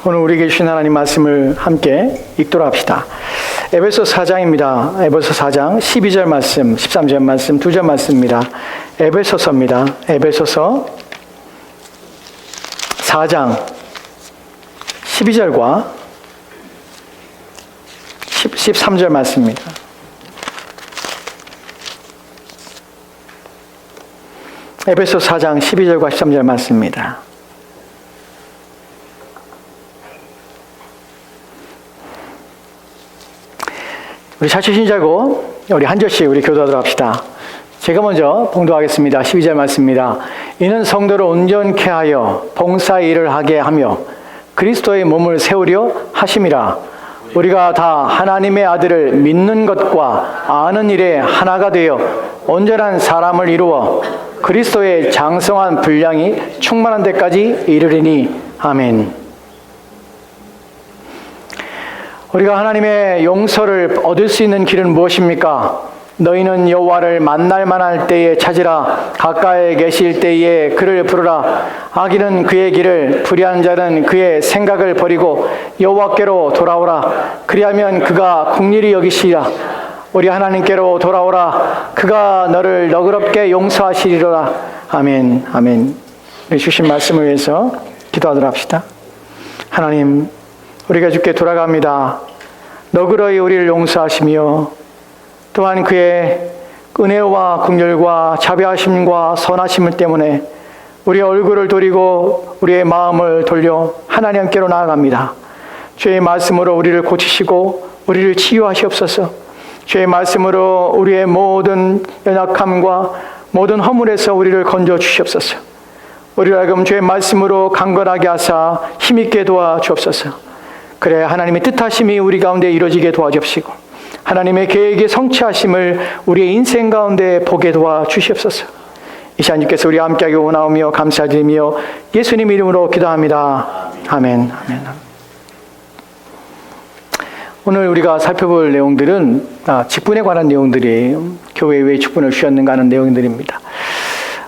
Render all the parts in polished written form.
오늘 우리에게 주신 하나님 말씀을 함께 읽도록 합시다. 에베소서 4장입니다. 에베소서 4장 12절 말씀, 13절 말씀, 2절 말씀입니다. 에베소서입니다. 에베소서 4장 12절과 13절 말씀입니다. 에베소서 4장 12절과 13절 말씀입니다. 우리 자취신 자고 우리 한 절씩 우리 교도하도록 합시다. 제가 먼저 봉독하겠습니다. 12절 말씀입니다. 이는 성도를 온전케 하여 봉사 일을 하게 하며 그리스도의 몸을 세우려 하심이라. 우리가 다 하나님의 아들을 믿는 것과 아는 일에 하나가 되어 온전한 사람을 이루어 그리스도의 장성한 분량이 충만한 데까지 이르리니. 아멘. 우리가 하나님의 용서를 얻을 수 있는 길은 무엇입니까? 너희는 여호와를 만날 만할 때에 찾으라. 가까이 계실 때에 그를 부르라. 악인은 그의 길을, 불의한 자는 그의 생각을 버리고 여호와께로 돌아오라. 그리하면 그가 긍휼히 여기시리라. 우리 하나님께로 돌아오라. 그가 너를 너그럽게 용서하시리라. 아멘. 아멘. 우리 주신 말씀을 위해서 기도하도록 합시다. 하나님, 우리가 주께 돌아갑니다. 너그러이 우리를 용서하시며 또한 그의 은혜와 긍휼과 자비하심과 선하심 때문에 우리의 얼굴을 돌리고 우리의 마음을 돌려 하나님께로 나아갑니다. 주의 말씀으로 우리를 고치시고 우리를 치유하시옵소서. 주의 말씀으로 우리의 모든 연약함과 모든 허물에서 우리를 건져 주시옵소서. 우리를 하여금 주의 말씀으로 강건하게 하사 힘있게 도와주옵소서. 그래 하나님의 뜻하심이 우리 가운데 이루어지게 도와주옵시고 하나님의 계획의 성취하심을 우리의 인생 가운데 보게 도와주시옵소서. 이 시간 주께서 우리와 함께하기 원하오며 감사드리며 예수님 이름으로 기도합니다. 아멘. 아멘. 오늘 우리가 살펴볼 내용들은 직분에 관한 내용들이에요. 교회에 왜 직분을 주셨는가 하는 내용들입니다.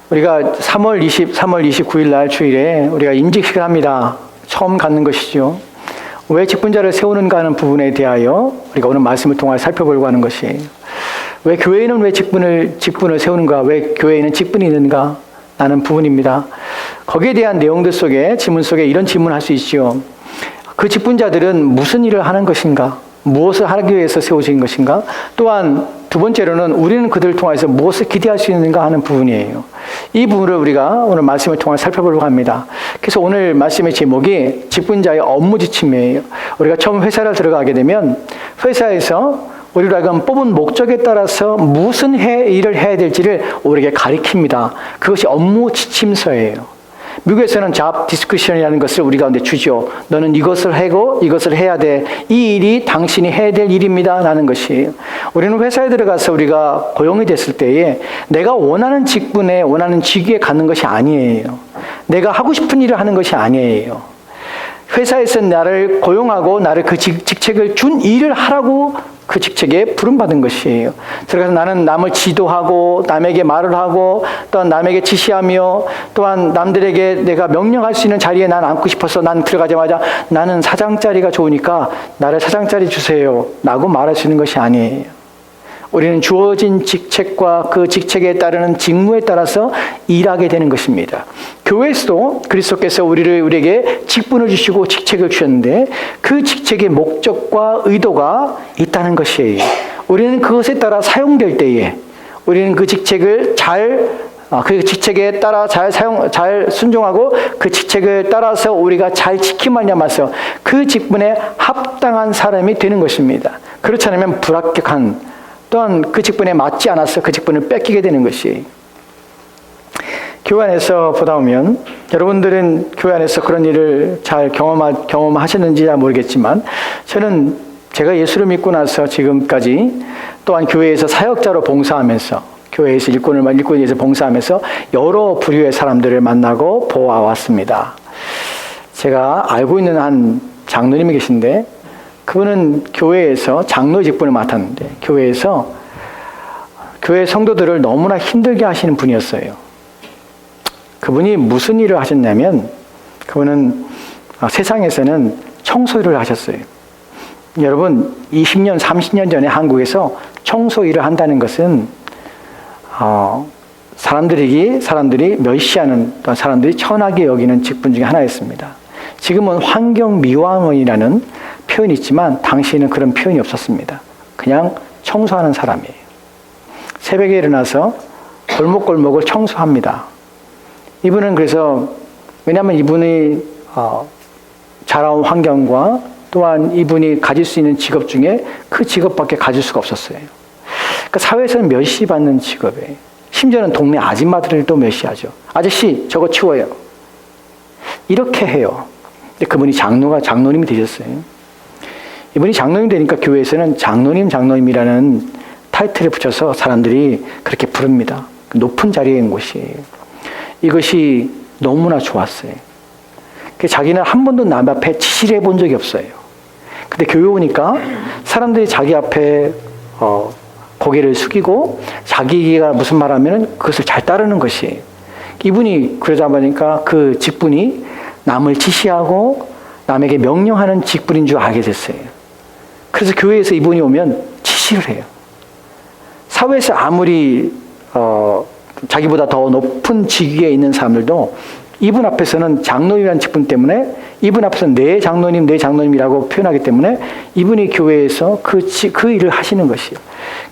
우리가 3월 29일 날 주일에 우리가 임직식을 합니다. 처음 갖는 것이죠. 왜 직분자를 세우는가 하는 부분에 대하여 우리가 오늘 말씀을 통해 살펴보려고 하는 것이에요. 왜 교회는 왜 직분을 세우는가? 왜 교회에는 직분이 있는가? 하는 부분입니다. 거기에 대한 내용들 속에, 지문 속에 이런 질문을 할 수 있죠. 그 직분자들은 무슨 일을 하는 것인가? 무엇을 하기 위해서 세워진 것인가? 또한 두 번째로는 우리는 그들을 통해서 무엇을 기대할 수 있는가 하는 부분이에요. 이 부분을 우리가 오늘 말씀을 통해 살펴보려고 합니다. 그래서 오늘 말씀의 제목이 직분자의 업무 지침이에요. 우리가 처음 회사를 들어가게 되면 회사에서 우리를 하여금 뽑은 목적에 따라서 무슨 일을 해야 될지를 우리에게 가리킵니다. 그것이 업무 지침서예요. 미국에서는 잡 디스크션이라는 것을 우리 가운데 주죠. 너는 이것을 하고 이것을 해야 돼. 이 일이 당신이 해야 될 일입니다. 라는 것이에요. 우리는 회사에 들어가서 우리가 고용이 됐을 때에 내가 원하는 직분에 원하는 직위에 갖는 것이 아니에요. 내가 하고 싶은 일을 하는 것이 아니에요. 회사에서 나를 고용하고 나를 그 직책을 준 일을 하라고 그 직책에 부름받은 것이에요. 들어가서 나는 남을 지도하고 남에게 말을 하고 또한 남에게 지시하며 또한 남들에게 내가 명령할 수 있는 자리에 난 앉고 싶어서 난 들어가자마자 나는 사장 자리가 좋으니까 나를 사장 자리 주세요 라고 말할 수 있는 것이 아니에요. 우리는 주어진 직책과 그 직책에 따르는 직무에 따라서 일하게 되는 것입니다. 교회에서도 그리스도께서 우리에게 직분을 주시고 직책을 주셨는데 그 직책의 목적과 의도가 있다는 것이에요. 우리는 그것에 따라 사용될 때에 우리는 그 직책을 그 직책에 따라 잘 순종하고 그 직책을 따라서 우리가 잘 지킴하냐마서 그 직분에 합당한 사람이 되는 것입니다. 그렇지 않으면 불합격한 또한 그 직분에 맞지 않아서 그 직분을 뺏기게 되는 것이. 교회 안에서 보다 보면 여러분들은 교회 안에서 그런 일을 잘 경험하셨는지 잘 모르겠지만 제가 예수를 믿고 나서 지금까지 또한 교회에서 사역자로 봉사하면서 교회에서 일꾼에 대해서 봉사하면서 여러 부류의 사람들을 만나고 보아왔습니다. 제가 알고 있는 한 장로님이 계신데 그분은 교회에서 장로 직분을 맡았는데 교회에서 교회 성도들을 너무나 힘들게 하시는 분이었어요. 그분이 무슨 일을 하셨냐면 그분은 세상에서는 청소 일을 하셨어요. 여러분, 20년, 30년 전에 한국에서 청소 일을 한다는 것은 사람들이 멸시하는, 사람들이 천하게 여기는 직분 중에 하나였습니다. 지금은 환경미화원이라는 표현이 있지만 당시에는 그런 표현이 없었습니다. 그냥 청소하는 사람이에요. 새벽에 일어나서 골목골목을 청소합니다. 이분은 그래서, 왜냐하면 이분이 자라온 환경과 또한 이분이 가질 수 있는 직업 중에 그 직업밖에 가질 수가 없었어요. 그러니까 사회에서는 멸시받는 직업이에요. 심지어는 동네 아줌마들도 멸시하죠. 아저씨, 저거 치워요. 이렇게 해요. 근데 그분이 장로님이 되셨어요. 이분이 장로님 되니까 교회에서는 장로님이라는 타이틀을 붙여서 사람들이 그렇게 부릅니다. 높은 자리에 있는 곳이에요. 이것이 너무나 좋았어요. 자기는 한 번도 남 앞에 치실을 해본 적이 없어요. 근데 교회 오니까 사람들이 자기 앞에 고개를 숙이고 자기가 무슨 말 하면 그것을 잘 따르는 것이에요. 이분이 그러다 보니까 그 직분이 남을 지시하고 남에게 명령하는 직분인 줄 알게 됐어요. 그래서 교회에서 이분이 오면 지시를 해요. 사회에서 아무리 자기보다 더 높은 직위에 있는 사람들도 이분 앞에서는 장로님이라는 직분 때문에 이분 앞에서는 내 장로님이라고 표현하기 때문에 이분이 교회에서 그 일을 하시는 것이에요.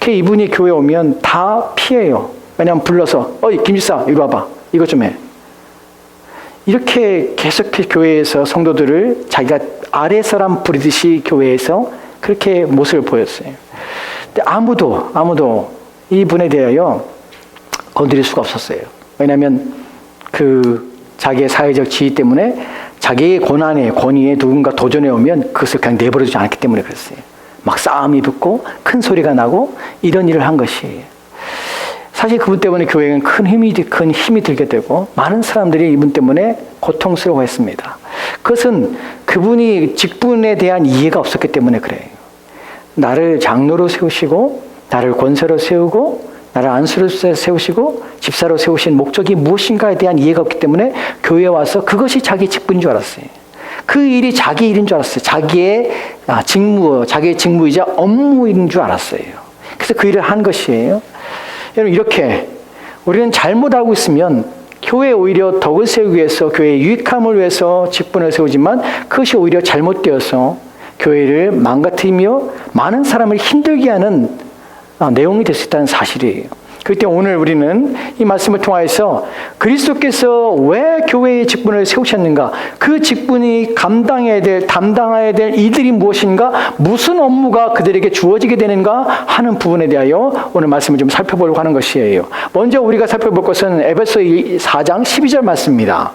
이분이 교회에 오면 다 피해요. 왜냐하면 불러서 어이 김지사 이리 와봐. 이것 좀 해. 이렇게 계속 교회에서 성도들을 자기가 아래 사람 부리듯이 교회에서 그렇게 모습을 보였어요. 근데 아무도 이분에 대하여 건드릴 수가 없었어요. 왜냐하면 자기의 사회적 지위 때문에 자기의 권위에 누군가 도전해 오면 그것을 그냥 내버려두지 않았기 때문에 그랬어요. 막 싸움이 붙고 큰 소리가 나고 이런 일을 한 것이에요. 사실 그분 때문에 교회는 큰 힘이 들게 되고 많은 사람들이 이분 때문에 고통스러워했습니다. 그것은 그분이 직분에 대한 이해가 없었기 때문에 그래요. 나를 장로로 세우시고 나를 권사로 세우고 나를 안수로 세우시고 집사로 세우신 목적이 무엇인가에 대한 이해가 없기 때문에 교회에 와서 그것이 자기 직분인 줄 알았어요. 그 일이 자기 일인 줄 알았어요. 자기의 직무이자 업무인 줄 알았어요. 그래서 그 일을 한 것이에요. 여러분, 이렇게 우리는 잘못 알고 있으면 교회에 오히려 덕을 세우기 위해서 교회의 유익함을 위해서 직분을 세우지만 그것이 오히려 잘못되어서 교회를 망가뜨리며 많은 사람을 힘들게 하는 내용이 될 수 있다는 사실이에요. 그때 오늘 우리는 이 말씀을 통하여서 그리스도께서 왜 교회의 직분을 세우셨는가, 그 직분이 담당해야 될 이들이 무엇인가, 무슨 업무가 그들에게 주어지게 되는가 하는 부분에 대하여 오늘 말씀을 좀 살펴보려고 하는 것이에요. 먼저 우리가 살펴볼 것은 에베소 4장 12절 말씀입니다.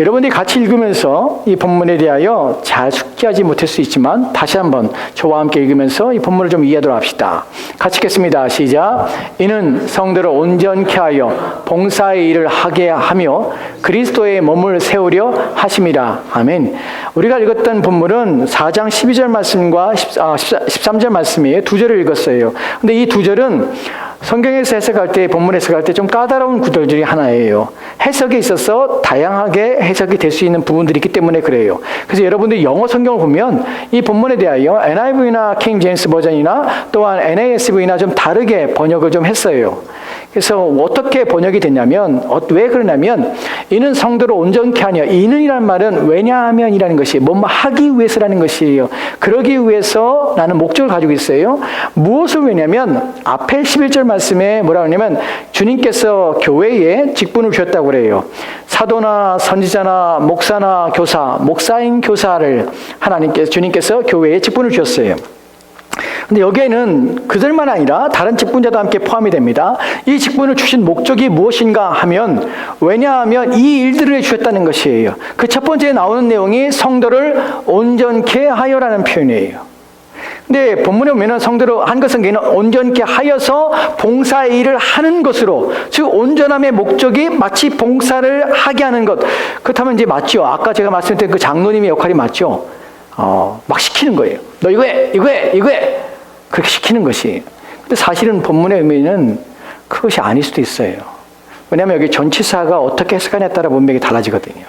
여러분들이 같이 읽으면서 이 본문에 대하여 잘 숙지하지 못할 수 있지만 다시 한번 저와 함께 읽으면서 이 본문을 좀 이해하도록 합시다. 같이 읽겠습니다. 시작. 이는 성도를 온전케 하여 봉사의 일을 하게 하며 그리스도의 몸을 세우려 하심이라. 아멘. 우리가 읽었던 본문은 4장 12절 말씀과 13절 말씀이에요. 두 절을 읽었어요. 근데 이 두 절은 성경에서 해석할 때, 본문 해석할 때 좀 까다로운 구절 중에 하나예요. 해석에 있어서 다양하게 해석이 될 수 있는 부분들이 있기 때문에 그래요. 그래서 여러분들이 영어 성경을 보면 이 본문에 대하여 NIV나 킹 제임스 버전이나 또한 NASV나 좀 다르게 번역을 좀 했어요. 그래서 어떻게 번역이 됐냐면, 왜 그러냐면, 이는 성도를 온전케 하냐. 이는이라는 말은 왜냐하면이라는 것이에요. 뭐뭐 하기 위해서라는 것이에요. 그러기 위해서 라는 목적을 가지고 있어요. 무엇을 왜냐면, 앞에 11절 말씀에 뭐라고 하냐면, 주님께서 교회에 직분을 주셨다고 그래요. 사도나 선지자나 목사나 교사, 목사인 교사를 주님께서 교회에 직분을 주셨어요. 근데 여기에는 그들만 아니라 다른 직분자도 함께 포함이 됩니다. 이 직분을 주신 목적이 무엇인가 하면, 왜냐하면 이 일들을 주셨다는 것이에요. 그 첫 번째에 나오는 내용이 성도를 온전케 하여라는 표현이에요. 근데 본문에 보면 성도를 한 것은 온전케 하여서 봉사의 일을 하는 것으로, 즉 온전함의 목적이 마치 봉사를 하게 하는 것. 그렇다면 이제 맞죠. 아까 제가 말씀드린 그 장로님의 역할이 맞죠. 막 시키는 거예요. 너 이거 해. 그렇게 시키는 것이. 근데 사실은 본문의 의미는 그것이 아닐 수도 있어요. 왜냐하면 여기 전치사가 어떻게 해석하냐에 따라 문맥이 달라지거든요.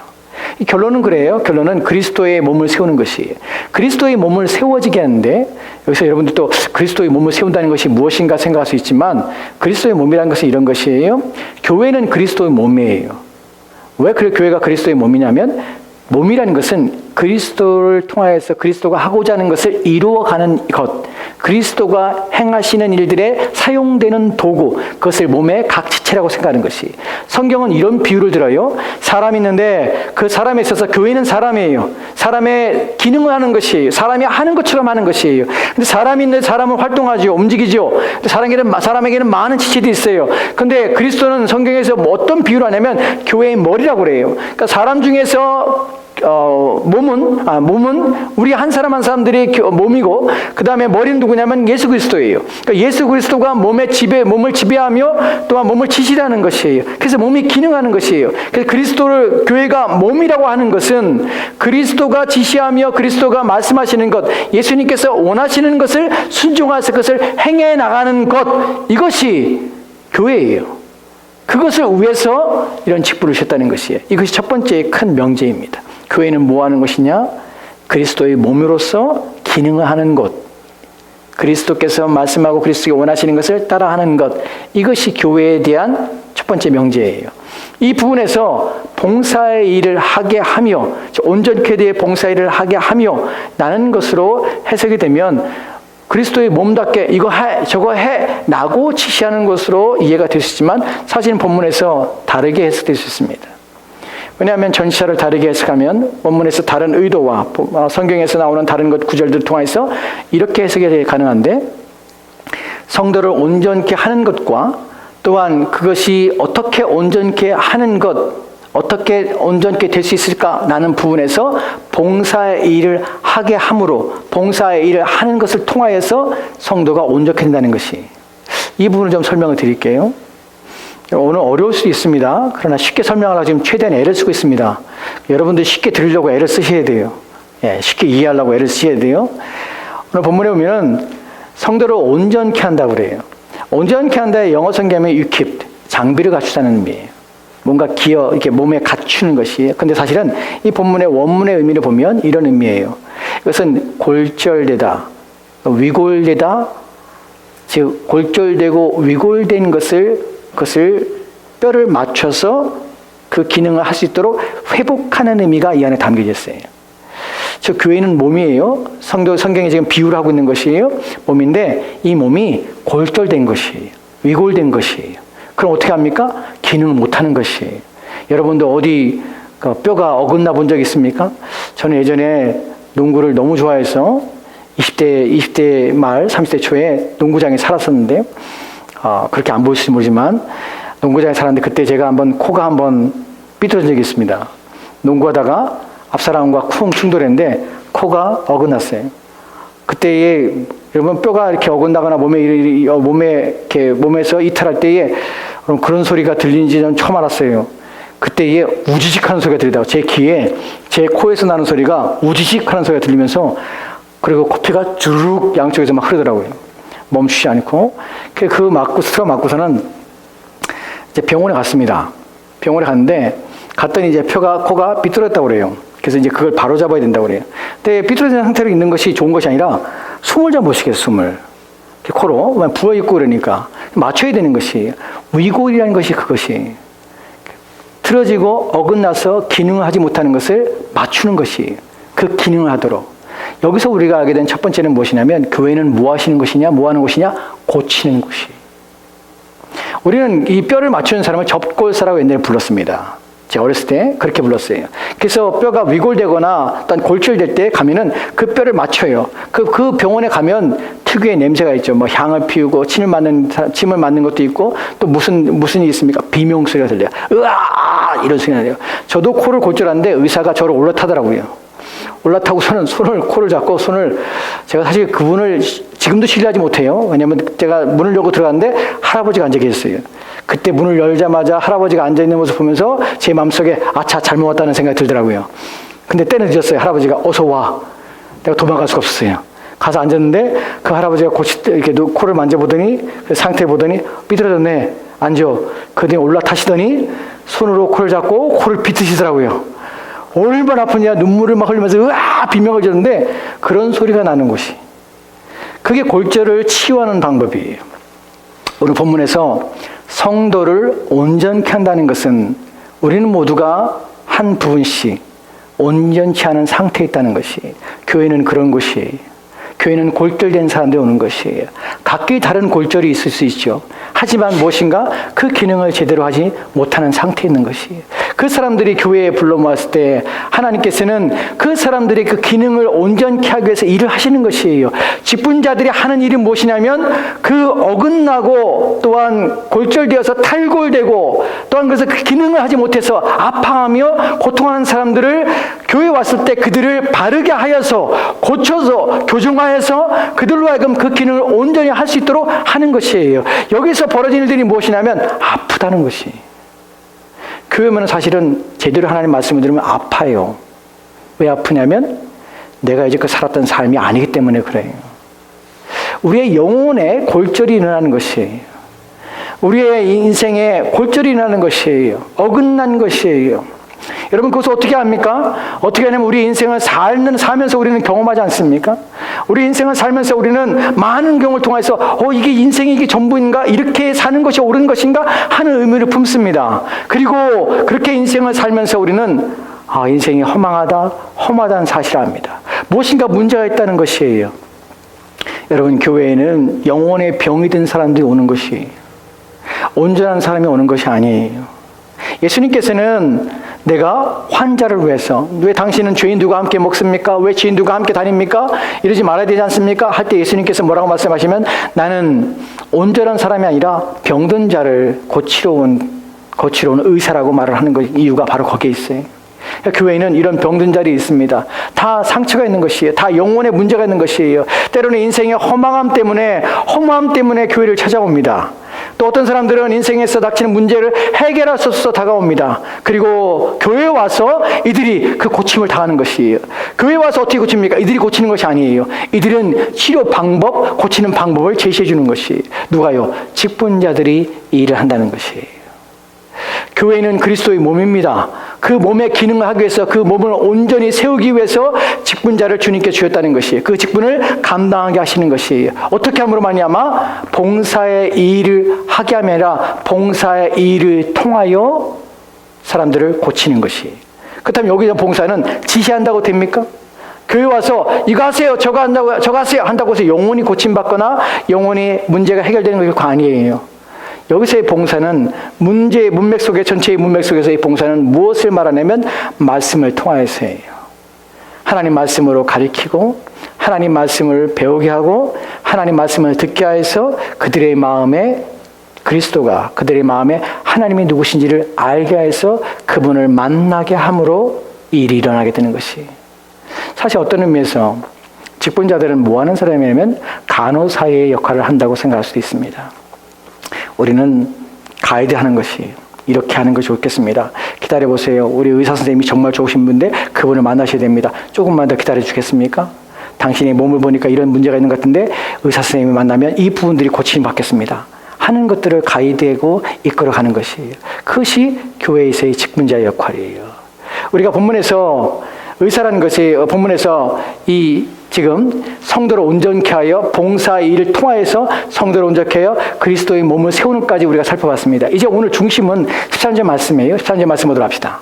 이 결론은 그래요. 결론은 그리스도의 몸을 세우는 것이에요. 그리스도의 몸을 세워지게 하는데, 여기서 여러분들 또 그리스도의 몸을 세운다는 것이 무엇인가 생각할 수 있지만, 그리스도의 몸이라는 것은 이런 것이에요. 교회는 그리스도의 몸이에요. 왜 교회가 그리스도의 몸이냐면, 몸이라는 것은 그리스도를 통하여서 그리스도가 하고자 하는 것을 이루어가는 것, 그리스도가 행하시는 일들에 사용되는 도구, 그것을 몸의 각 지체라고 생각하는 것이. 성경은 이런 비유를 들어요. 사람이 있는데 그 사람에 있어서 교회는 사람이에요. 사람의 기능을 하는 것이에요. 사람이 하는 것처럼 하는 것이에요. 근데 사람이 있는데 사람은 활동하죠. 움직이죠. 사람에게는 많은 지체들이 있어요. 근데 그리스도는 성경에서 어떤 비유를 하냐면 교회의 머리라고 그래요. 그러니까 사람 중에서 몸은 우리 한 사람 한 사람들의 몸이고, 그 다음에 머리는 누구냐면 예수 그리스도예요. 그러니까 예수 그리스도가 몸을 지배하며 또한 몸을 지시하는 것이에요. 그래서 몸이 기능하는 것이에요. 그래서 그리스도를 교회가 몸이라고 하는 것은 그리스도가 지시하며 그리스도가 말씀하시는 것, 예수님께서 원하시는 것을 순종해서 그것을 행해 나가는 것, 이것이 교회예요. 그것을 위해서 이런 직분을 주셨다는 것이에요. 이것이 첫 번째 큰 명제입니다. 교회는 뭐 하는 것이냐? 그리스도의 몸으로서 기능을 하는 것. 그리스도께서 말씀하고 그리스도가 원하시는 것을 따라하는 것. 이것이 교회에 대한 첫 번째 명제예요. 이 부분에서 봉사의 일을 하게 하며, 온전케 대해 봉사의 일을 하게 하며 라는 것으로 해석이 되면 그리스도의 몸답게 이거 해, 저거 해 라고 지시하는 것으로 이해가 될 수 있지만, 사실은 본문에서 다르게 해석될 수 있습니다. 왜냐하면 전치사를 다르게 해석하면 원문에서 다른 의도와 성경에서 나오는 다른 것 구절들을 통해서 이렇게 해석이 가능한데, 성도를 온전케 하는 것과 또한 그것이 어떻게 온전케 하는 것, 어떻게 온전케 될 수 있을까라는 부분에서 봉사의 일을 하게 함으로, 봉사의 일을 하는 것을 통하여서 성도가 온전케 된다는 것이, 이 부분을 좀 설명을 드릴게요. 오늘 어려울 수도 있습니다. 그러나 쉽게 설명하려고 지금 최대한 애를 쓰고 있습니다. 여러분들 쉽게 들으려고 애를 쓰셔야 돼요. 쉽게 이해하려고 애를 쓰셔야 돼요. 오늘 본문에 보면 성도를 온전케 한다고 그래요. 온전케 한다의 영어 성경에 equip, 장비를 갖추자는 의미예요. 뭔가 이렇게 몸에 갖추는 것이에요. 근데 사실은 이 본문의 원문의 의미를 보면 이런 의미예요. 이것은 골절되다, 위골되다, 즉 골절되고 위골된 그것을 뼈를 맞춰서 그 기능을 할 수 있도록 회복하는 의미가 이 안에 담겨져 있어요. 즉 교회는 몸이에요. 성경이 지금 비유를 하고 있는 것이에요. 몸인데 이 몸이 골절된 것이에요. 위골된 것이에요. 그럼 어떻게 합니까? 기능을 못하는 것이에요. 여러분도 어디 뼈가 어긋나 본 적 있습니까? 저는 예전에 농구를 너무 좋아해서 20대 말 30대 초에 농구장에 살았었는데, 그렇게 안 보일지 모르지만 농구장에 살았는데, 그때 제가 코가 한번 삐뚤어진 적이 있습니다. 농구하다가 앞사람과 쿵 충돌했는데 코가 어긋났어요. 그때에 여러분 뼈가 이렇게 어긋나거나 몸에서 이탈할 때에 그런 소리가 들리는지 저는 처음 알았어요. 그때에 우지직하는 소리가 들리다가 제 귀에 제 코에서 나는 소리가 우지직하는 소리가 들리면서, 그리고 코피가 주르륵 양쪽에서 막 흐르더라고요. 멈추지 않고. 스트로 맞고서는 이제 병원에 갔습니다. 병원에 갔는데, 갔더니 이제 코가 삐뚤어졌다고 그래요. 그래서 이제 그걸 바로 잡아야 된다고 그래요. 근데 삐뚤어진 상태로 있는 것이 좋은 것이 아니라 숨을 잘 못 쉬겠어요, 숨을. 코로 부어있고 그러니까 맞춰야 되는 것이, 위골이라는 것이 그것이. 틀어지고 어긋나서 기능을 하지 못하는 것을 맞추는 것이, 그 기능을 하도록. 여기서 우리가 알게 된 첫 번째는 무엇이냐면, 교회는 뭐 하시는 것이냐, 뭐 하는 것이냐, 고치는 것이. 우리는 이 뼈를 맞추는 사람을 접골사라고 옛날에 불렀습니다. 제가 어렸을 때 그렇게 불렀어요. 그래서 뼈가 위골되거나 어떤 골절될 때 가면은 그 뼈를 맞춰요. 그 병원에 가면 특유의 냄새가 있죠. 뭐 향을 피우고 침을 맞는 것도 있고, 또 무슨 일이 있습니까? 비명 소리가 들려요. 으아! 이런 소리가 나요. 저도 코를 골절하는데 의사가 저를 올라타더라고요. 올라타고서는 코를 잡고 제가 사실 그분을 지금도 신뢰하지 못해요. 왜냐면 제가 문을 열고 들어갔는데 할아버지가 앉아 계셨어요. 그때 문을 열자마자 할아버지가 앉아있는 모습 보면서 제 마음속에 아차, 잘못 왔다는 생각이 들더라고요. 근데 때는 늦었어요. 할아버지가 어서 와. 내가 도망갈 수가 없었어요. 가서 앉았는데 그 할아버지가 이렇게 코를 만져보더니, 그 상태 보더니 삐뚤어졌네. 앉아. 그러더니 올라타시더니 손으로 코를 잡고 코를 비트시더라고요. 얼마나 아프냐 눈물을 막 흘리면서 으아 비명을 지르는데 그런 소리가 나는 곳이, 그게 골절을 치유하는 방법이에요. 오늘 본문에서 성도를 온전케 한다는 것은 우리는 모두가 한 부분씩 온전치 않은 상태에 있다는 것이, 교회는 그런 곳이에요. 교회는 골절된 사람들이 오는 것이에요. 각기 다른 골절이 있을 수 있죠. 하지만 무엇인가 그 기능을 제대로 하지 못하는 상태에 있는 것이에요. 그 사람들이 교회에 불러 모았을 때 하나님께서는 그 사람들의 그 기능을 온전케 하기 위해서 일을 하시는 것이에요. 직분자들이 하는 일이 무엇이냐면 그 어긋나고 또한 골절되어서 탈골되고 또한 그래서 그 기능을 하지 못해서 아파하며 고통하는 사람들을 교회에 왔을 때 그들을 바르게 하여서 고쳐서 교정하여서 그들로 하여금 그 기능을 온전히 할 수 있도록 하는 것이에요. 여기서 벌어지는 일들이 무엇이냐면 아프다는 것이. 교회면 사실은 제대로 하나님 말씀을 들으면 아파요. 왜 아프냐면 내가 이제 그 살았던 삶이 아니기 때문에 그래요. 우리의 영혼에 골절이 일어나는 것이에요. 우리의 인생에 골절이 일어나는 것이에요. 어긋난 것이에요. 여러분 그것을 어떻게 합니까? 어떻게 하냐면 우리 인생을 살면서 우리는 경험하지 않습니까? 우리 인생을 살면서 우리는 많은 경험을 통해서 이게 인생이 이게 전부인가? 이렇게 사는 것이 옳은 것인가? 하는 의미를 품습니다. 그리고 그렇게 인생을 살면서 우리는 인생이 험하다는 사실을 압니다. 무엇인가 문제가 있다는 것이에요. 여러분 교회에는 영혼의 병이 든 사람들이 오는 것이, 온전한 사람이 오는 것이 아니에요. 예수님께서는 내가 환자를 위해서, 왜 당신은 죄인들과 함께 먹습니까? 왜 죄인들과 함께 다닙니까? 이러지 말아야 되지 않습니까? 할 때 예수님께서 뭐라고 말씀하시면 나는 온전한 사람이 아니라 병든 자를 고치러 온 의사라고 말을 하는 이유가 바로 거기에 있어요. 그러니까 교회에는 이런 병든 자들이 있습니다. 다 상처가 있는 것이에요. 다 영혼에 문제가 있는 것이에요. 때로는 인생의 허망함 때문에 교회를 찾아옵니다. 또 어떤 사람들은 인생에서 닥치는 문제를 해결할 수 없어서 다가옵니다. 그리고 교회에 와서 이들이 그 고침을 당하는 것이에요. 교회에 와서 어떻게 고칩니까? 이들이 고치는 것이 아니에요. 이들은 치료 방법, 고치는 방법을 제시해 주는 것이에요. 누가요? 직분자들이 이 일을 한다는 것이에요. 교회는 그리스도의 몸입니다. 그 몸의 기능을 하기 위해서, 그 몸을 온전히 세우기 위해서 직분자를 주님께 주셨다는 것이에요. 그 직분을 감당하게 하시는 것이에요. 어떻게 함으로 말미암아? 봉사의 일을 하게 하면 아니라 봉사의 일을 통하여 사람들을 고치는 것이에요. 그렇다면 여기서 봉사는 지시한다고 됩니까? 교회 와서 이거 하세요, 저거 하세요 한다고 해서 영혼이 고침받거나 영혼이 문제가 해결되는 게 결코 아니에요. 여기서의 봉사는 전체의 문맥 속에서의 봉사는 무엇을 말하냐면 말씀을 통하여서예요. 하나님 말씀으로 가리키고 하나님 말씀을 배우게 하고 하나님 말씀을 듣게 하여서 그들의 마음에 그리스도가, 그들의 마음에 하나님이 누구신지를 알게 해서 그분을 만나게 함으로 이 일이 일어나게 되는 것이. 사실 어떤 의미에서 직분자들은 뭐 하는 사람이냐면 간호사의 역할을 한다고 생각할 수도 있습니다. 우리는 가이드 하는 것이, 이렇게 하는 것이 좋겠습니다. 기다려보세요. 우리 의사 선생님이 정말 좋으신 분인데 그분을 만나셔야 됩니다. 조금만 더 기다려 주겠습니까? 당신의 몸을 보니까 이런 문제가 있는 것 같은데 의사 선생님을 만나면 이 부분들이 고침을 받겠습니다. 하는 것들을 가이드하고 이끌어가는 것이에요. 그것이 교회에서의 직분자의 역할이에요. 우리가 본문에서 의사라는 것이 본문에서 지금 성도를 온전케 하여 봉사의 일을 통하여서 성도를 온전케 하여 그리스도의 몸을 세우는까지 우리가 살펴봤습니다. 이제 오늘 중심은 13절 말씀이에요. 13절 말씀 보도록 합시다.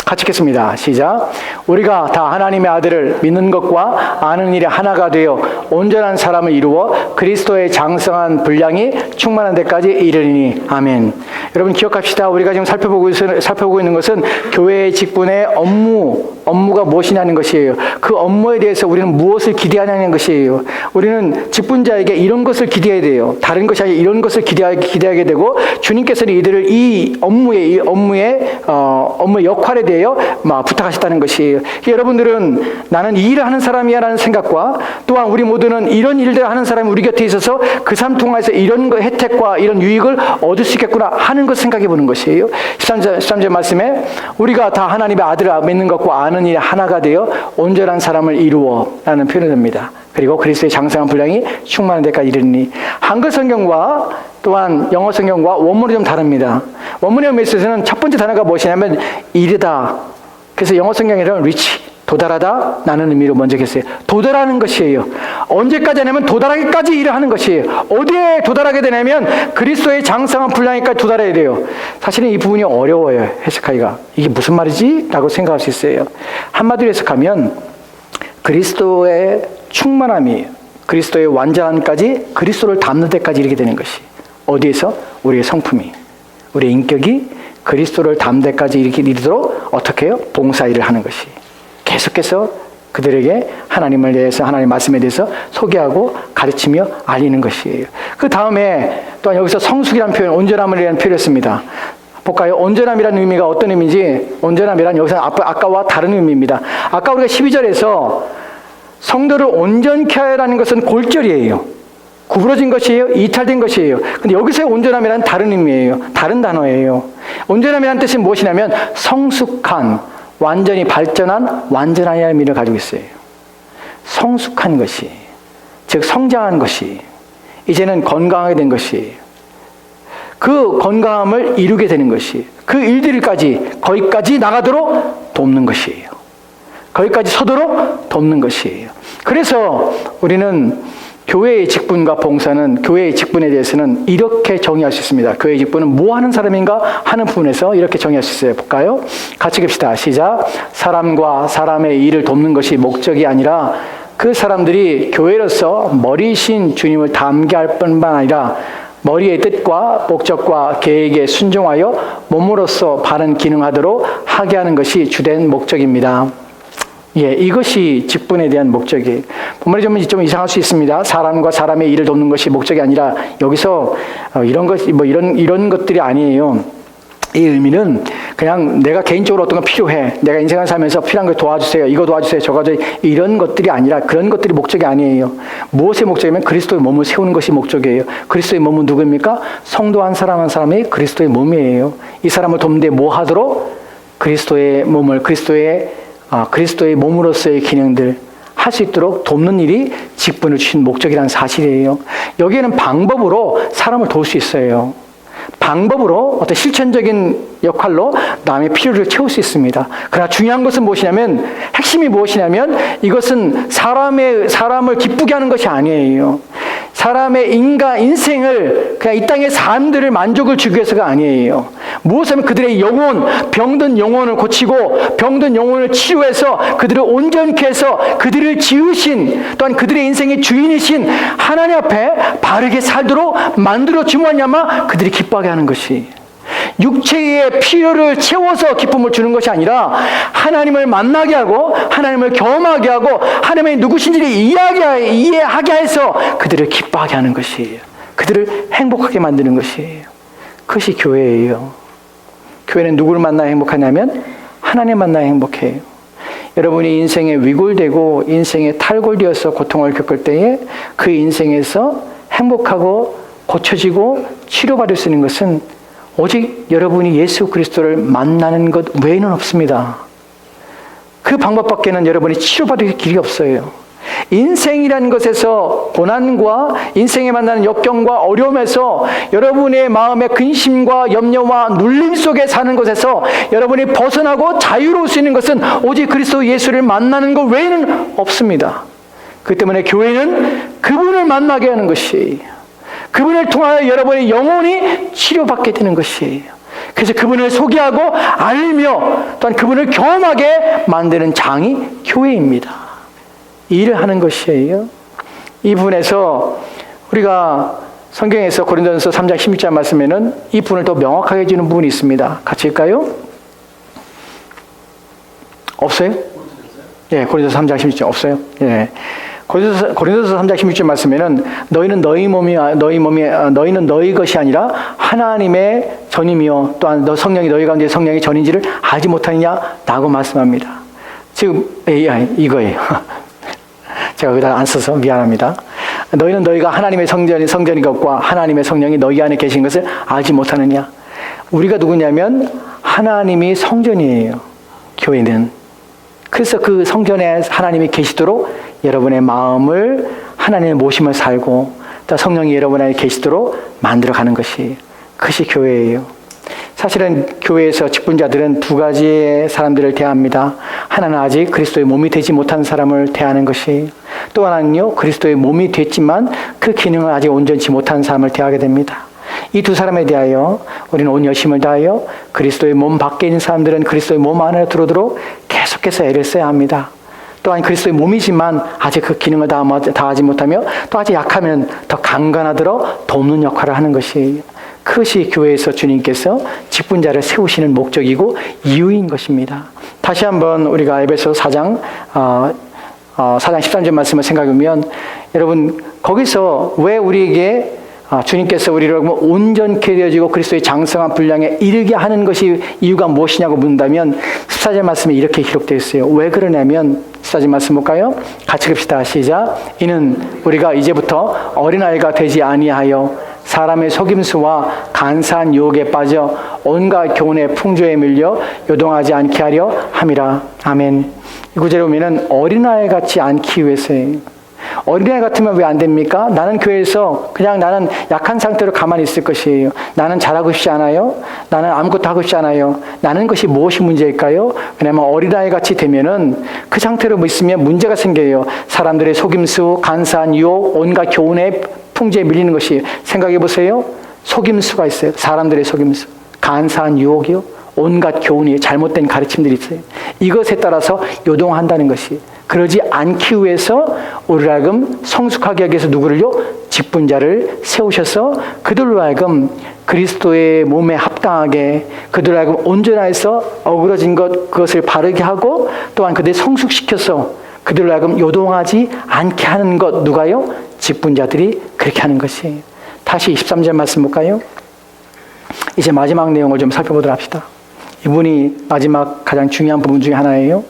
같이 읽겠습니다. 시작. 우리가 다 하나님의 아들을 믿는 것과 아는 일이 하나가 되어 온전한 사람을 이루어 그리스도의 장성한 분량이 충만한 데까지 이르리니. 아멘. 여러분 기억합시다. 우리가 지금 살펴보고 있는 것은 교회의 직분의 업무가 무엇이냐는 것이에요. 그 업무에 대해서 우리는 무엇을 기대하냐는 것이에요. 우리는 직분자에게 이런 것을 기대해야 돼요. 다른 것이 아니라 이런 것을 기대하게 되고, 주님께서는 이들을 이 업무의 역할에 대해 부탁하셨다는 것이에요. 여러분들은 나는 이 일을 하는 사람이야 라는 생각과, 또한 우리 모두는 이런 일들을 하는 사람이 우리 곁에 있어서 그 삶 통해서 이런 혜택과 이런 유익을 얻을 수 있겠구나 하는 것 생각해 보는 것이에요. 13절 말씀에 우리가 다 하나님의 아들을 믿는 것과 아는 일이 하나가 되어 온전한 사람을 이루어 라는 표현을 합니다. 그리고 그리스도의 장성한 분량이 충만한 데까지 이르니. 한글 성경과 또한 영어 성경과 원문이 좀 다릅니다. 원문의 메시지는 첫 번째 단어가 무엇이냐면 이르다, 그래서 영어 성경에는 reach, 도달하다 라는 의미로 먼저 했어요. 도달하는 것이에요. 언제까지 하냐면 도달하기까지 일을 하는 것이에요. 어디에 도달하게 되냐면 그리스도의 장성한 분량에까지 도달해야 돼요. 사실은 이 부분이 어려워요. 해석하기가. 이게 무슨 말이지? 라고 생각할 수 있어요. 한마디로 해석하면 그리스도의 충만함이 그리스도의 완전함까지 그리스도를 닮는 데까지 이르게 되는 것이. 어디에서? 우리의 성품이, 우리의 인격이 그리스도를 닮는 데까지 이르도록 어떻게 해요? 봉사일을 하는 것이. 계속해서 그들에게 하나님을 대해서, 하나님 말씀에 대해서 소개하고 가르치며 알리는 것이에요. 그 다음에 또한 여기서 성숙이라는 표현, 온전함을 위한 표현을 씁니다. 볼까요? 온전함이라는 의미가 어떤 의미인지, 온전함이란 여기서 아까와 다른 의미입니다. 아까 우리가 12절에서 성도를 온전케 하라는 것은 골절이에요. 구부러진 것이에요. 이탈된 것이에요. 근데 여기서의 온전함이란 다른 의미예요. 다른 단어예요. 온전함이라는 뜻이 무엇이냐면 성숙한, 완전히 발전한, 완전한 의미를 가지고 있어요. 성숙한 것이, 즉 성장한 것이, 이제는 건강하게 된 것이, 그 건강함을 이루게 되는 것이, 그 일들까지 거기까지 나가도록 돕는 것이에요. 거기까지 서도록 돕는 것이에요. 그래서 우리는 교회의 직분과 봉사는, 교회의 직분에 대해서는 이렇게 정의할 수 있습니다. 교회의 직분은 뭐 하는 사람인가 하는 부분에서 이렇게 정의할 수 있어요. 볼까요? 같이 봅시다. 시작. 사람과 사람의 일을 돕는 것이 목적이 아니라 그 사람들이 교회로서 머리신 주님을 닮게 할 뿐만 아니라 머리의 뜻과 목적과 계획에 순종하여 몸으로서 바른 기능하도록 하게 하는 것이 주된 목적입니다. 예, 이것이 직분에 대한 목적이에요. 본문이 좀 이상할 수 있습니다. 사람과 사람의 일을 돕는 것이 목적이 아니라 여기서 이런 것들이 아니에요. 이 의미는 그냥 내가 개인적으로 어떤 거 필요해. 내가 인생을 살면서 필요한 걸 도와주세요. 이거 도와주세요. 저거 이런 것들이 아니라 그런 것들이 목적이 아니에요. 무엇의 목적이면 그리스도의 몸을 세우는 것이 목적이에요. 그리스도의 몸은 누구입니까? 성도 한 사람 한 사람이 그리스도의 몸이에요. 이 사람을 돕는데 뭐 하도록? 그리스도의 몸을, 그리스도의 몸으로서의 기능들 할 수 있도록 돕는 일이 직분을 주신 목적이라는 사실이에요. 여기에는 방법으로 사람을 도울 수 있어요. 방법으로 어떤 실천적인 역할로 남의 필요를 채울 수 있습니다. 그러나 중요한 것은 무엇이냐면, 핵심이 무엇이냐면 이것은 사람을 기쁘게 하는 것이 아니에요. 사람의 인생을, 그냥 이 땅의 삶들을 만족을 주기 위해서가 아니에요. 무엇이냐면 그들의 영혼, 병든 영혼을 고치고 병든 영혼을 치유해서 그들을 온전케 해서 그들을 지으신, 또한 그들의 인생의 주인이신 하나님 앞에 바르게 살도록 만들어 주면야마 그들이 기뻐하게 하는 것이, 육체의 필요를 채워서 기쁨을 주는 것이 아니라 하나님을 만나게 하고 하나님을 경험하게 하고 하나님의 누구신지를 이해하게 해서 그들을 기뻐하게 하는 것이에요. 그들을 행복하게 만드는 것이에요. 그것이 교회예요. 교회는 누구를 만나야 행복하냐면 하나님 만나야 행복해요. 여러분이 인생에 위골되고 인생에 탈골되어서 고통을 겪을 때에 그 인생에서 행복하고 고쳐지고 치료받을 수 있는 것은 오직 여러분이 예수 그리스도를 만나는 것 외에는 없습니다. 그 방법밖에는 여러분이 치료받을 길이 없어요. 인생이라는 것에서 고난과 인생에 만나는 역경과 어려움에서 여러분의 마음의 근심과 염려와 눌림 속에 사는 것에서 여러분이 벗어나고 자유로울 수 있는 것은 오직 그리스도 예수를 만나는 것 외에는 없습니다. 그렇기 때문에 교회는 그분을 만나게 하는 것이에요. 그분을 통하여 여러분의 영혼이 치료받게 되는 것이에요. 그래서 그분을 소개하고 알리며 또한 그분을 경험하게 만드는 장이 교회입니다. 이 일을 하는 것이에요. 이 부분에서 우리가 성경에서 고린도전서 3장 16절 말씀에는 이 부분을 더 명확하게 해주는 부분이 있습니다. 같이 읽까요? 없어요? 예, 고린도전서 3장 16절 없어요? 예. 고린도서 3장 16절 말씀에는 너희는 너희는 너희 것이 아니라 하나님의 전임이요 또한 너 성령이 너희 가운데 성령의 전인지를 알지 못하느냐라고 말씀합니다. 지금 이거예요. 제가 여기다 안 써서 미안합니다. 너희는 너희가 하나님의 성전인 것과 하나님의 성령이 너희 안에 계신 것을 알지 못하느냐. 우리가 누구냐면 하나님이 성전이에요. 교회는. 그래서 그 성전에 하나님이 계시도록 여러분의 마음을 하나님의 모심을 살고 또 성령이 여러분 안에 계시도록 만들어가는 것이 그것이 교회예요. 사실은 교회에서 직분자들은 두 가지의 사람들을 대합니다. 하나는 아직 그리스도의 몸이 되지 못한 사람을 대하는 것이, 또 하나는요, 그리스도의 몸이 됐지만 그 기능을 아직 온전치 못한 사람을 대하게 됩니다. 이 두 사람에 대하여 우리는 온 열심을 다하여 그리스도의 몸 밖에 있는 사람들은 그리스도의 몸 안에 들어오도록 계속해서 애를 써야 합니다. 또한 그리스도의 몸이지만 아직 그 기능을 다하지 못하며 또 아직 약하면 더 강건하도록 돕는 역할을 하는 것이, 그것이 교회에서 주님께서 직분자를 세우시는 목적이고 이유인 것입니다. 다시 한번 우리가 에베소 4장 13절 말씀을 생각해보면, 여러분 거기서 왜 우리에게 주님께서 우리를 온전케 되어지고 그리스도의 장성한 분량에 이르게 하는 것이 이유가 무엇이냐고 묻는다면 14절 말씀에 이렇게 기록되어 있어요. 왜 그러냐면 14절 말씀 볼까요? 같이 봅시다. 시작. 이는 우리가 이제부터 어린아이가 되지 아니하여 사람의 속임수와 간사한 유혹에 빠져 온갖 교훈의 풍조에 밀려 요동하지 않게 하려 함이라. 아멘. 이 구절에 보면은 어린아이 같지 않기 위해서예요. 어린아이 같으면 왜 안 됩니까? 나는 교회에서 그냥 나는 약한 상태로 가만히 있을 것이에요. 나는 잘하고 싶지 않아요. 나는 아무것도 하고 싶지 않아요. 나는 것이 무엇이 문제일까요? 왜냐하면 어린아이 같이 되면은 그 상태로 있으면 문제가 생겨요. 사람들의 속임수, 간사한 유혹, 온갖 교훈의 풍조에 밀리는 것이, 생각해 보세요. 속임수가 있어요. 사람들의 속임수, 간사한 유혹이요, 온갖 교훈이, 잘못된 가르침들이 있어요. 이것에 따라서 요동한다는 것이, 그러지 않기 위해서 우리를 하여금 성숙하게 하기 위해서 누구를요? 직분자를 세우셔서 그들로 하여금 그리스도의 몸에 합당하게, 그들로 하여금 온전해서 어그러진 그것을 바르게 하고, 또한 그들 성숙시켜서 그들로 하여금 요동하지 않게 하는 것, 누가요? 직분자들이 그렇게 하는 것이에요. 다시 23절 말씀 볼까요? 이제 마지막 내용을 좀 살펴보도록 합시다. 이분이 마지막 가장 중요한 부분 중에 하나예요.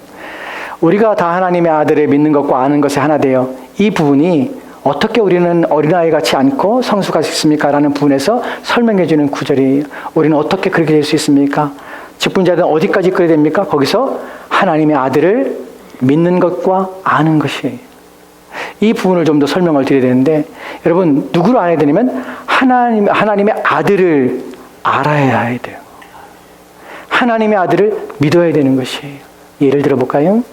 우리가 다 하나님의 아들을 믿는 것과 아는 것이 하나 되어, 이 부분이 어떻게 우리는 어린아이 같이 않고 성숙할 수 있습니까? 라는 부분에서 설명해 주는 구절이에요. 우리는 어떻게 그렇게 될 수 있습니까? 직분자들은 어디까지 그래야 됩니까? 거기서 하나님의 아들을 믿는 것과 아는 것이에요. 이 부분을 좀 더 설명을 드려야 되는데, 여러분 누구를 알아야 되냐면 하나님의 아들을 알아야 돼요. 하나님의 아들을 믿어야 되는 것이에요. 예를 들어 볼까요?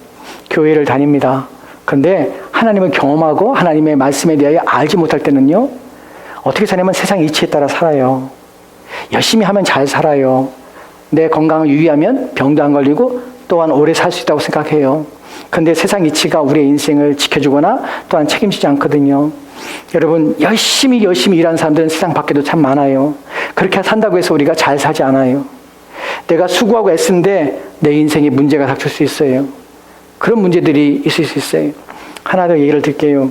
교회를 다닙니다. 그런데 하나님을 경험하고 하나님의 말씀에 대하여 알지 못할 때는요, 어떻게 사냐면 세상 이치에 따라 살아요. 열심히 하면 잘 살아요. 내 건강을 유의하면 병도 안 걸리고 또한 오래 살 수 있다고 생각해요. 그런데 세상 이치가 우리의 인생을 지켜주거나 또한 책임지지 않거든요. 여러분 열심히 일하는 사람들은 세상 밖에도 참 많아요. 그렇게 산다고 해서 우리가 잘 사지 않아요. 내가 수고하고 애쓰는데 내 인생에 문제가 닥칠 수 있어요. 그런 문제들이 있을 수 있어요. 하나 더 얘기를 드릴게요.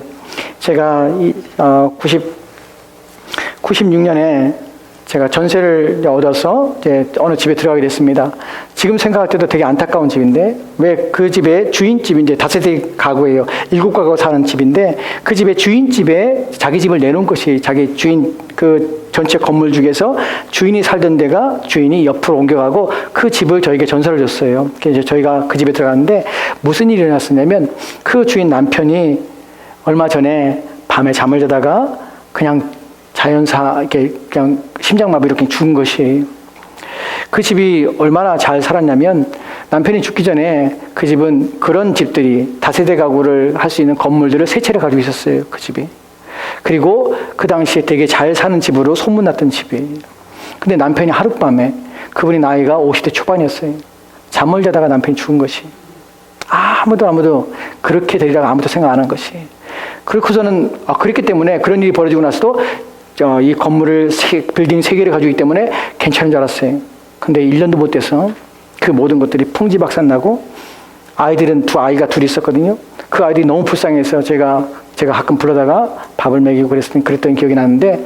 제가 96년에 제가 전세를 얻어서 이제 어느 집에 들어가게 됐습니다. 지금 생각할 때도 되게 안타까운 집인데, 왜 그 집의 주인집이 이제 다세대 가구예요. 7가구 사는 집인데, 그 집의 주인집에 자기 집을 내놓은 것이, 자기 주인 그 전체 건물 중에서 주인이 살던 데가 주인이 옆으로 옮겨가고 그 집을 저에게 전세를 줬어요. 그래서 저희가 그 집에 들어갔는데 무슨 일이 일어났었냐면, 그 주인 남편이 얼마 전에 밤에 잠을 자다가 그냥 자연사 이렇게 그냥 심장마비 이렇게 죽은 것이에요. 그 집이 얼마나 잘 살았냐면, 남편이 죽기 전에 그 집은 그런 집들이 다세대 가구를 할 수 있는 건물들을 3채를 가지고 있었어요. 그 집이. 그리고 그 당시에 되게 잘 사는 집으로 소문났던 집이에요. 근데 남편이 하룻밤에, 그분이 나이가 50대 초반이었어요. 잠을 자다가 남편이 죽은 것이. 아무도 그렇게 되리라고 아무도 생각 안 한 것이. 그렇고서는 그랬기 때문에, 그런 일이 벌어지고 나서도 이 건물을 빌딩 3개를 가지고 있기 때문에 괜찮은 줄 알았어요. 근데 1년도 못 돼서 그 모든 것들이 풍지박산나고, 아이들은 아이가 둘이 있었거든요. 그 아이들이 너무 불쌍해서 제가 가끔 불러다가 밥을 먹이고 그랬던 기억이 나는데,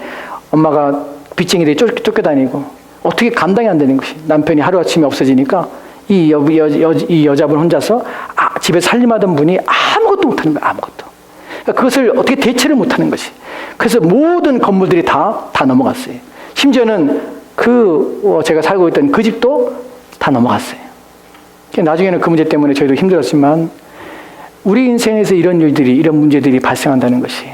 엄마가 빚쟁이들이 쫓겨다니고 어떻게 감당이 안 되는 것이, 남편이 하루아침에 없어지니까 이 여자분 혼자서 집에 살림하던 분이 아무것도 못하는 거예요. 아무것도. 그것을 어떻게 대체를 못하는 것이. 그래서 모든 건물들이 다 넘어갔어요. 심지어는 제가 살고 있던 그 집도 다 넘어갔어요. 나중에는 그 문제 때문에 저희도 힘들었지만, 우리 인생에서 이런 문제들이 발생한다는 것이에요.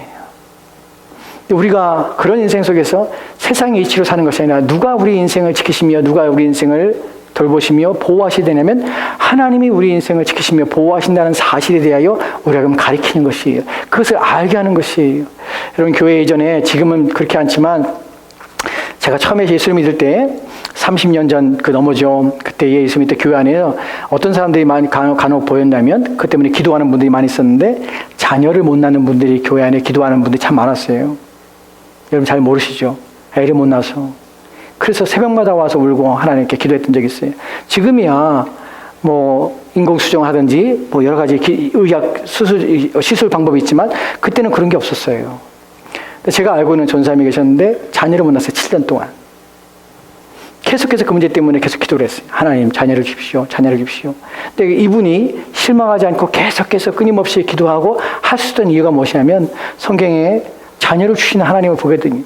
우리가 그런 인생 속에서 세상의 이치로 사는 것이 아니라 누가 우리 인생을 지키시며 누가 우리 인생을 돌보시며 보호하시되냐면 하나님이 우리 인생을 지키시며 보호하신다는 사실에 대하여 우리가 그럼 가리키는 것이에요. 그것을 알게 하는 것이에요. 여러분, 교회 이전에, 지금은 그렇게 않지만 제가 처음에 예수를 믿을 때 30년 전 그 넘어죠. 그때 예수 믿을 때 교회 안에서 어떤 사람들이 많이 간혹 보였냐면 그 때문에 기도하는 분들이 많이 있었는데 자녀를 못 낳는 분들이 교회 안에 기도하는 분들이 참 많았어요. 여러분 잘 모르시죠? 애를 못 낳아서. 그래서 새벽마다 와서 울고 하나님께 기도했던 적이 있어요. 지금이야 뭐 인공수정 하든지 뭐 여러 가지 의학 시술 방법이 있지만 그때는 그런 게 없었어요. 제가 알고 있는 전사님이 계셨는데 자녀를 못 낳았어요. 7년 동안. 계속해서 그 문제 때문에 계속 기도를 했어요. 하나님 자녀를 주십시오. 자녀를 주십시오. 근데 이분이 실망하지 않고 계속해서 끊임없이 기도하고 할 수 있던 이유가 무엇이냐면 성경에 자녀를 주시는 하나님을 보거든요.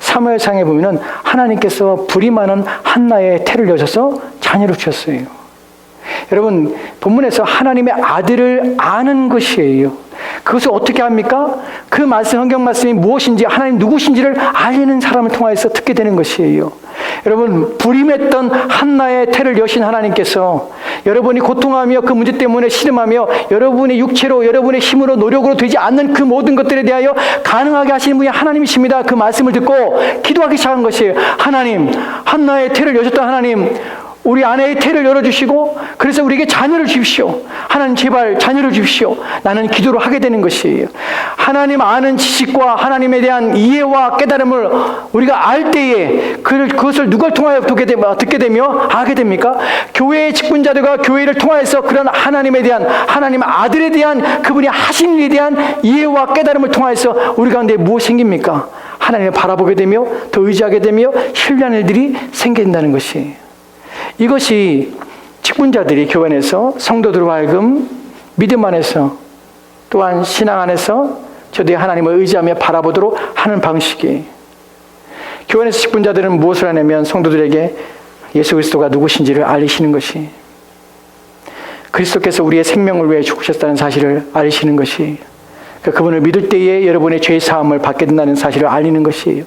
사무엘상에 보면은 하나님께서 불이 많은 한나의 태를 여셔서 자녀를 주셨어요. 여러분, 본문에서 하나님의 아들을 아는 것이에요. 그것을 어떻게 합니까? 그 말씀, 성경 말씀이 무엇인지, 하나님 누구신지를 알리는 사람을 통해서 듣게 되는 것이에요. 여러분, 불임했던 한나의 태를 여신 하나님께서 여러분이 고통하며 그 문제 때문에 씨름하며 여러분의 육체로, 여러분의 힘으로, 노력으로 되지 않는 그 모든 것들에 대하여 가능하게 하시는 분이 하나님이십니다. 그 말씀을 듣고 기도하기 시작한 것이에요. 하나님, 한나의 태를 여셨던 하나님, 우리 아내의 태를 열어주시고 그래서 우리에게 자녀를 주십시오. 하나님 제발 자녀를 주십시오. 나는 기도를 하게 되는 것이에요. 하나님 아는 지식과 하나님에 대한 이해와 깨달음을 우리가 알 때에 그것을 누굴 통하여 듣게 되며 알게 됩니까? 교회의 직분자들과 교회를 통하여서 그런 하나님에 대한, 하나님 아들에 대한 그분이 하신 일에 대한 이해와 깨달음을 통하여서 우리 가운데 무엇이 생깁니까? 하나님을 바라보게 되며 더 의지하게 되며 신뢰하는 일들이 생긴다는 것이에요. 이것이 직분자들이 교회 안에서 성도들로 하여금 믿음 안에서 또한 신앙 안에서 저들이 하나님을 의지하며 바라보도록 하는 방식이에요. 교회 안에서 직분자들은 무엇을 하냐면 성도들에게 예수 그리스도가 누구신지를 알리시는 것이, 그리스도께서 우리의 생명을 위해 죽으셨다는 사실을 알리시는 것이, 그분을 믿을 때에 여러분의 죄 사함을 받게 된다는 사실을 알리는 것이에요.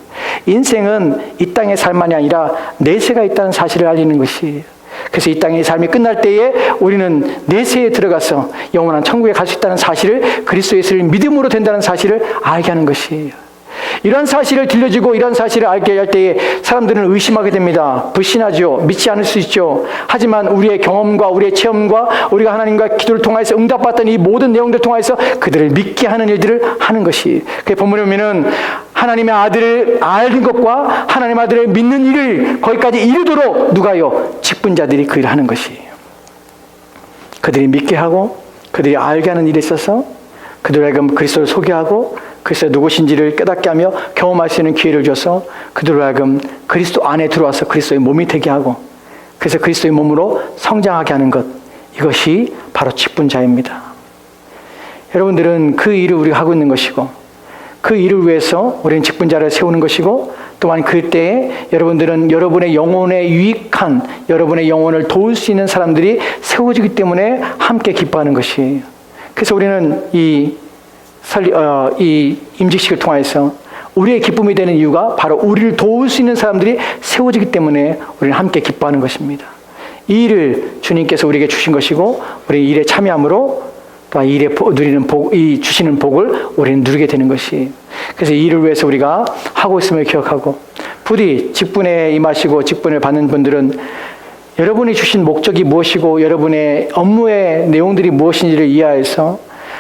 인생은 이 땅의 삶만이 아니라 내세가 있다는 사실을 알리는 것이에요. 그래서 이 땅의 삶이 끝날 때에 우리는 내세에 들어가서 영원한 천국에 갈 수 있다는 사실을, 그리스도 예수를 믿음으로 된다는 사실을 알게 하는 것이에요. 이런 사실을 들려주고 이런 사실을 알게 할 때에 사람들은 의심하게 됩니다. 불신하죠. 믿지 않을 수 있죠. 하지만 우리의 경험과 우리의 체험과 우리가 하나님과 기도를 통해서 응답받던 이 모든 내용들을 통해서 그들을 믿게 하는 일들을 하는 것이, 그 본문에 보면은 하나님의 아들을 아는 것과 하나님의 아들을 믿는 일을 거기까지 이르도록 누가요? 직분자들이 그 일을 하는 것이에요. 그들이 믿게 하고 그들이 알게 하는 일에 있어서 그들에게 그리스도를 소개하고 그리스도 누구신지를 깨닫게 하며 경험할 수 있는 기회를 줘서 그들로 하여금 그리스도 안에 들어와서 그리스도의 몸이 되게 하고 그래서 그리스도의 몸으로 성장하게 하는 것, 이것이 바로 직분자입니다. 여러분들은 그 일을 우리가 하고 있는 것이고 그 일을 위해서 우리는 직분자를 세우는 것이고 또한 그때에 여러분들은 여러분의 영혼에 유익한, 여러분의 영혼을 도울 수 있는 사람들이 세워지기 때문에 함께 기뻐하는 것이에요. 그래서 우리는 이 임직식을 통해서 우리의 기쁨이 되는 이유가 바로 우리를 도울 수 있는 사람들이 세워지기 때문에 우리는 함께 기뻐하는 것입니다. 이 일을 주님께서 우리에게 주신 것이고 우리 일에 참여함으로 또 이 일에 누리는 복, 이 주시는 복을 우리는 누리게 되는 것이에요. 그래서 이 일을 위해서 우리가 하고 있음을 기억하고, 부디 직분에 임하시고 직분을 받는 분들은 여러분이 주신 목적이 무엇이고 여러분의 업무의 내용들이 무엇인지를 이해해서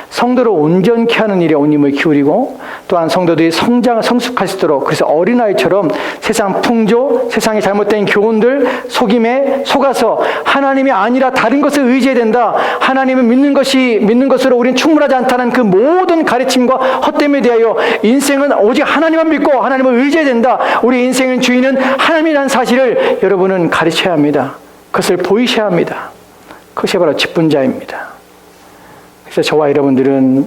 성도를 온전케 하는 일에 온 힘을 기울이고 또한 성도들이 성숙할 수 있도록, 그래서 어린아이처럼 세상 풍조, 세상의 잘못된 교훈들, 속임에 속아서 하나님이 아니라 다른 것을 의지해야 된다, 하나님을 믿는 것으로 우리는 충분하지 않다는 그 모든 가르침과 헛됨에 대하여 인생은 오직 하나님만 믿고 하나님을 의지해야 된다, 우리 인생의 주인은 하나님이라는 사실을 여러분은 가르쳐야 합니다. 그것을 보이셔야 합니다. 그것이 바로 직분자입니다. 그래서 저와 여러분들은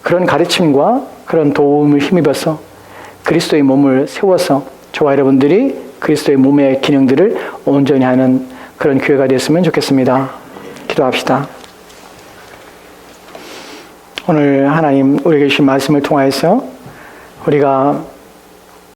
그런 가르침과 그런 도움을 힘입어서 그리스도의 몸을 세워서 저와 여러분들이 그리스도의 몸의 기능들을 온전히 하는 그런 교회가 되었으면 좋겠습니다. 기도합시다. 오늘 하나님 우리에게 주신 말씀을 통하여서 우리가